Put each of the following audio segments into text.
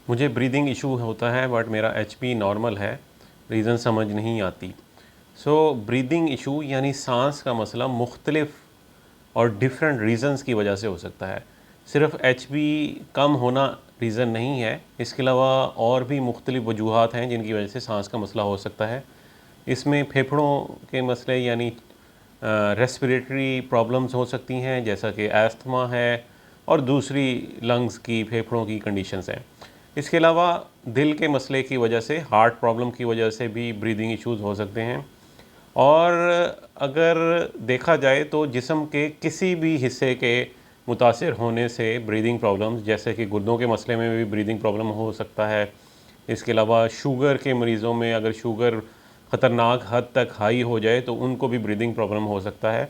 مجھے breathing issue ہوتا ہے بٹ میرا ایچ پی نارمل ہے، ریزن سمجھ نہیں آتی۔ بریدنگ ایشو یعنی سانس کا مسئلہ مختلف اور ڈیفرنٹ ریزنز کی وجہ سے ہو سکتا ہے، صرف ایچ پی کم ہونا ریزن نہیں ہے، اس کے علاوہ اور بھی مختلف وجوہات ہیں جن کی وجہ سے سانس کا مسئلہ ہو سکتا ہے۔ اس میں پھیپھڑوں کے مسئلے یعنی ریسپریٹری پرابلمز ہو سکتی ہیں، جیسا کہ ایستھما ہے اور دوسری لنگز کی پھیپھڑوں کی کنڈیشنز ہیں۔ اس کے علاوہ دل کے مسئلے کی وجہ سے، ہارٹ پرابلم کی وجہ سے بھی بریدنگ ایشوز ہو سکتے ہیں۔ اور اگر دیکھا جائے تو جسم کے کسی بھی حصے کے متاثر ہونے سے بریدنگ پرابلمز، جیسے کہ گردوں کے مسئلے میں بھی بریدنگ پرابلم ہو سکتا ہے۔ اس کے علاوہ شوگر کے مریضوں میں اگر شوگر خطرناک حد تک ہائی ہو جائے تو ان کو بھی بریدنگ پرابلم ہو سکتا ہے۔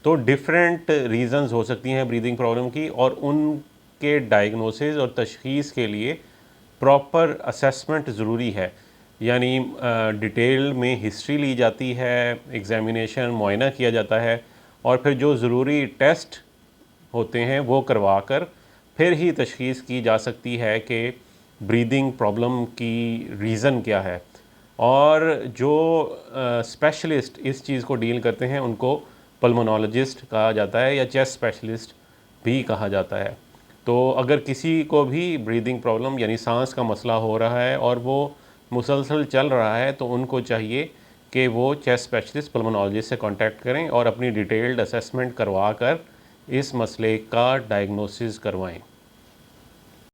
تو ڈیفرنٹ ریزنز ہو سکتی ہیں بریدنگ پرابلم کی، اور ان کے ڈائگنوسس اور تشخیص کے لیے پراپر اسیسمنٹ ضروری ہے، یعنی ڈیٹیل میں ہسٹری لی جاتی ہے، ایگزامینیشن معائنہ کیا جاتا ہے، اور پھر جو ضروری ٹیسٹ ہوتے ہیں وہ کروا کر پھر ہی تشخیص کی جا سکتی ہے کہ بریدنگ پرابلم کی ریزن کیا ہے۔ اور جو اسپیشلسٹ اس چیز کو ڈیل کرتے ہیں ان کو پلمونالوجسٹ کہا جاتا ہے یا چیسٹ اسپیشلسٹ بھی کہا جاتا ہے۔ تو اگر کسی کو بھی بریدنگ پرابلم یعنی سانس کا مسئلہ ہو رہا ہے اور وہ مسلسل چل رہا ہے تو ان کو چاہیے کہ وہ چیسٹ اسپیشلسٹ پلمونالوجسٹ سے کانٹیکٹ کریں اور اپنی ڈیٹیلڈ اسیسمنٹ کروا کر اس مسئلے کا ڈائگنوسس کروائیں۔